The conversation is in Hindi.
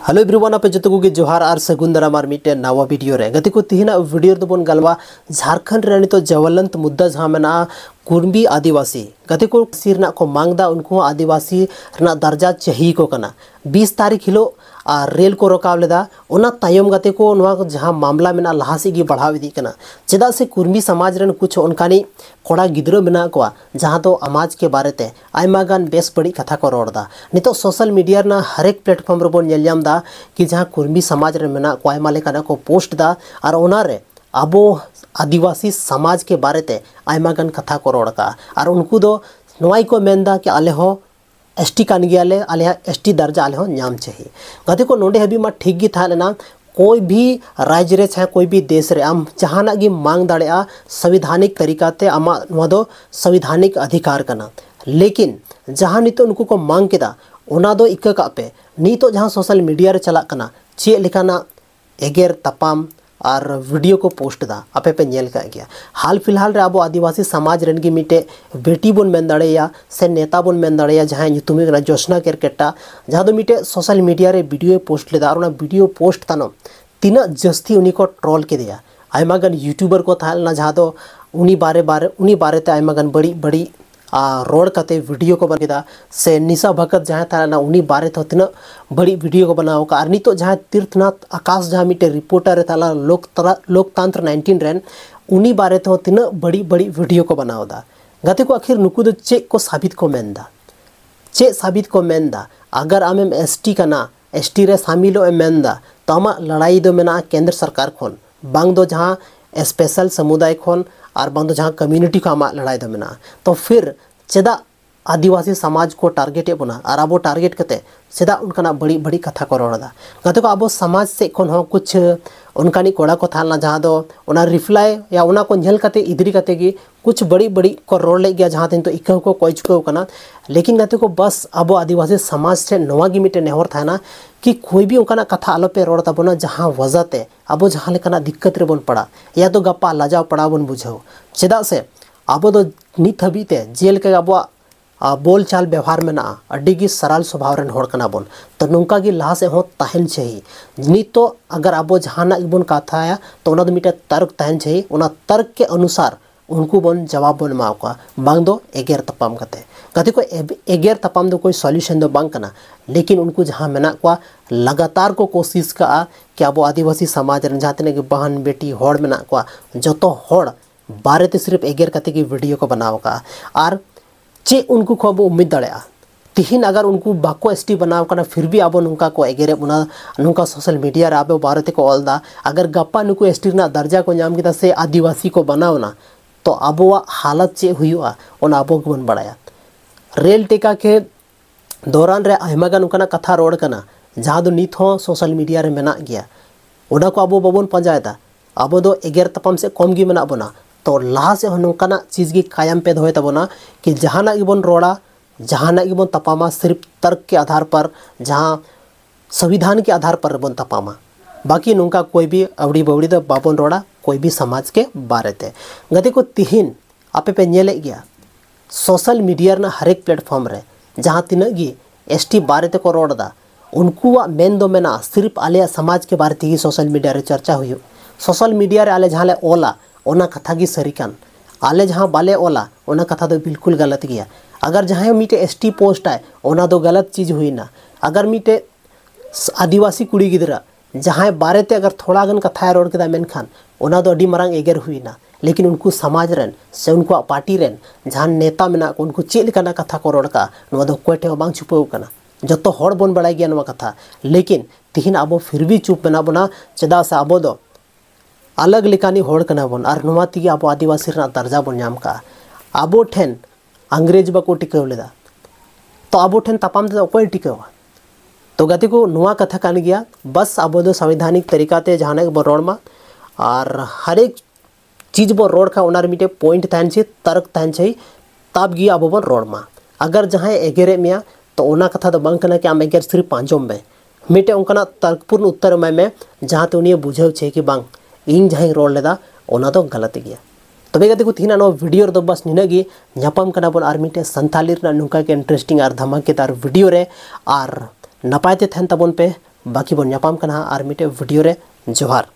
हेलो एवरीवन आप जो को जोहार और सगुन दाराम और मिट्टे नवा वीडियो रे गति को तिहिना वीडियो दो बन गलवा झारखंड रे तो ज्वलंत मुद्दा जहाँ मेना कुर्मी आदिवासी गति को सिरना को मांगदा उनको आदिवासी रना दर्जा चाहिए को कना 20 तारीख हिलो रेल को रोकाव लेदा उना तायम गते को नवा जहाँ मामला मेना लहासी गी बढ़ाव इदी कना चेदा से कुर्मी समाज रन कुछ उनकानी कोड़ा गिद्रो मेना को जहाँ तो समाज के बारे ते आयमा गान बेस बड़ी कथा को रोड़दा नितो सोशल मीडिया ना हर एक प्लेटफॉर्म रेबन नेलयाम दा कि जहाँ कुर्मी समाज रे मेना को आयमा लेकाना को पोस्ट दा और ओना रे अबो आदिवासी समाज के बारे ते आयमा गान कथा को रोड़का और उनको दो नवाई को मेनदा कि आले हो एसटी कान गयाले आले एसटी दर्जा आले हो नाम चाहिए गति को नोडे हबी मा ठीक गी था लेना कोई भी राज्य रे चाहे कोई भी देश रे आम जहाना गी मांग दाड़ेआ संविधानिक तरीका ते आमा नवा दो संविधानिक अधिकार कना लेकिन जहाँ नितो उनको को मांग केदा ओना दो इक्का का पे नितो जहाँ सोशल मीडिया रे चला कना चे लिखाना एगेर तपाम और वीडियो को पोस्ट दा आपे पे नेल का गया हाल फिलहाल रे अब आदिवासी समाज रन की मिटे बेटी बन मेन दाड़ेया से नेता बन मेन दाड़ेया जहाँ ᱧᱩᱛᱩᱢ कना जोशना केरकेटा जहाँ दो मिटे सोशल मीडिया रे वीडियो पोस्ट लेदा और वीडियो पोस्ट तानो तीना जस्ती उनी को ट्रोल के दिया आयमा गन यूट्यूबर को थाल ना जहाँ दो उनी बारे ते आयमा गन बड़ी रोड कते वीडियो को बना से निशा भगत जहाँ था ना उन्हीं बारे तो तीना बड़ी वीडियो को बनाओ का और तो जहाँ तीर्थनाथ आकाश जहाँ मिटे रिपोर्टर था लोकतंत्र 19 रेन उन्हीं बारे तो तीना बड़ी वीडियो को बनाओ दा गते को आखिर नुकु दो चे को साबित को मेनदा चे साबित को मेनदा अगर आम एसटी कना एसटी रे शामिलो मेनदा तो आमा लड़ाई दो मेना केंद्र सरकार खोन बांग दो जहाँ स्पेशल समुदाय खोन और बांग दो जहाँ कम्युनिटी को आमा लड़ाई दो मेना तो फिर चेदा आदिवासी समाज को टारगेट बना और अब टारगेट करते चेदा उनका बड़ी कथा को रोड़ा गते को अब समाज से खन हो कुछ उनकानी कोड़ा को थालना जहाँ दो उना रिप्लाई या उना को झेल कते इधरी कते की कुछ बड़ी को रोड़ ले गया जहाँ तीन तो इक्का को कोई चुका कना लेकिन गते को बस अब आदिवासी समाज से नवा गी मिटे नेहर था ना कि कोई भी उनका कथा आलो पे रोड़ तबना जहाँ वजह ते अब जहाँ लेकाना दिक्कत रे बन पड़ा या तो गप्पा लाजाव पड़ा बन बुझाओ चेदा से अब दो नित हबीते जेल के अब बोल चाल व्यवहार में ना अड्डी सरल स्वभाव रन होड़ कना बन तो नुका गी लहा से हो तहन चाहिए नित तो अगर अब जहाना बन कथाया तो उना दो मिटे तर्क तहन चाहिए उना तर्क के अनुसार उनको बन जवाब बन एमाओ का बांग दो एगेर तपाम कते कते को एगेर तपाम दो कोई सॉल्यूशन दो बांग कना लेकिन उनको जहाँ मेना को लगातार को कोशिश का कि अब आदिवासी समाज रन जहाँ तने बहन बेटी होड़ मेना को जतो होड़ बारे ते सिर्फ एगेर कते की वीडियो को बनाओ का और चे उनको को अब उम्मीद दाड़ा तिहिन अगर उनको बाको एसटी बनाव कना फिर भी अब नुका को एगेरे उना नुका सोशल मीडिया रे अब बारे को ऑलदा अगर गप्पा नुको एसटी ना दर्जा को नाम किदा से आदिवासी को बनाव ना तो अब हालत चे हुआ उन अब बन बड़ा रेल टेका के दौरान रे आयमा गान उनका कथा रोड कना जहाँ दो नित हो सोशल मीडिया रे मेना गया उना को अब बाबन पंजायता अब दो एगेर तपाम से कम गी मेना बना तो लहा से नौकाना चीज़ की कायम पे दोहे तबना कि जहाना गिबन रोड़ा जहाना गिबन तपामा सिर्फ तर्क के आधार पर जहाँ संविधान के आधार पर बन तपामा बाकी नुका कोई भी अवड़ी बवड़ी दो बाबन रोड़ा कोई भी समाज के बारे ते गते को तिहिन आपे पे नेले गया सोशल मीडिया ना हर एक प्लेटफॉर्म रे जहाँ तीन गी एसटी बारे ते को रोड़ा उनको मेन दो मेना सिर्फ आले समाज के बारे ते सोशल मीडिया रे चर्चा हुई सोशल मीडिया रे आले जहाँ ले ओला ओना कथा की सरीकान आले जहाँ बाले ओला ओना कथा तो बिल्कुल गलत गया अगर जहाँ मीटे एसटी पोस्ट आए ओना तो गलत चीज़ हुई ना अगर मीटे आदिवासी कुड़ी गिदरा जहाँ बारे ते अगर थोड़ा गन कथा रोड के मेनखान ओना तो अडी मरांग एगेर हुई ना लेकिन उनको समाज रेन से उनको पार्टी रेन जहाँ नेता मेना उनको चेल करना कथा को रोड का नवा दो कोई ठे बांग छुपाव कना जतो होड़ बन बड़ा गया नवा कथा लेकिन तिहिन अब फिर भी चुप मेना बना चेदा से अब दो अलग लेकानी होड़ कना बन और नुमा तीगे अब आदिवासी रना दर्जा बन नाम का अब ठेन अंग्रेज बाको टिकाव लेदा तो अब ठेन तपाम ते कोई टिकावा तो गति को नुआ कथा कान गया बस अब दो संवैधानिक तरीका ते जहाना बो रोड मा और हर एक चीज़ बो रोड का उनार मिटे पॉइंट तहन छे तर्क तहन छे तब गया अब बन रोड मा अगर जहाँ एगेरे मिया तो ओना कथा तो बांग कना कि आम एगेर सिर्फ पांचों में मिटे उनका तर्कपूर्ण उत्तर में जहाँ ते उन्हें बुझाव छे कि बांग इन जहाँ रोड लेदा ओना तो गलत गया तबे गते को तीना नो वीडियो दो बस निनागी ᱧᱟᱯᱟᱢ कना बन आर मिटे संथाली नुका के इंटरेस्टिंग और धमाकेदार वीडियो रे और नपायते थन तबन पे बाकी बन नापाम कना आर मिटे वीडियो रे जोहार।